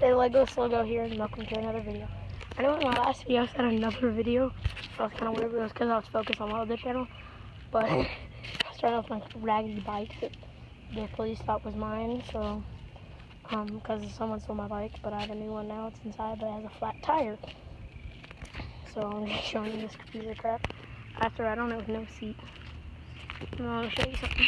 Hey Lego Sluggo here, and welcome to another video. I know in my last video I said another video, so it was kind of weird, but it was because I was focused on my other channel. But I was starting off my raggedy bike that the police thought was mine, so because someone stole my bike, but I have a new one now. It's inside, but it has a flat tire. So I'm just showing you this piece of crap. After I don't know, with no seat. And I'll show you something.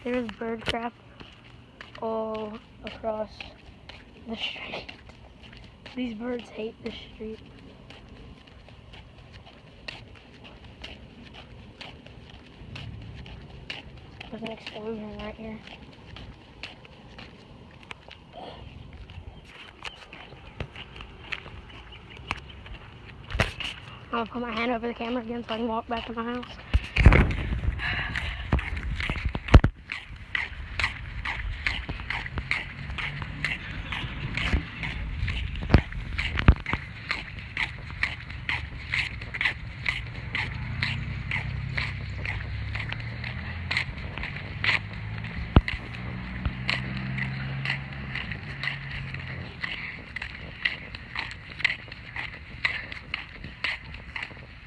There's bird crap all across the street. These birds hate this street. There's an explosion right here. I'll put my hand over the camera again so I can walk back to my house.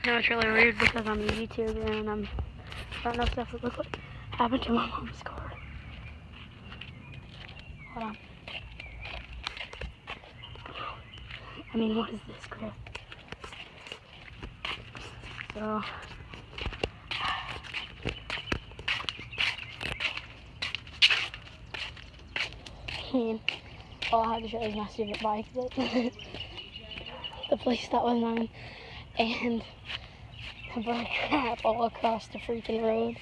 No, it's really weird because I'm a YouTuber and I don't know if stuff would look like happened to my mom's car. Hold on. I mean, what is this crap? So, all I have to show is my stupid bike that the police thought was mine, and the bird crap all across the freaking road.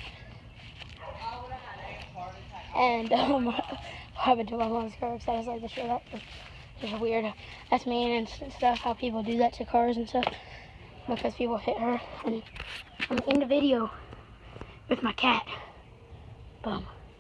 And what happened to my mom's car? So I was like to show that. It's just weird. That's mean and stuff. How people do that to cars and stuff because people hit her. And I'm in the video with my cat. Boom.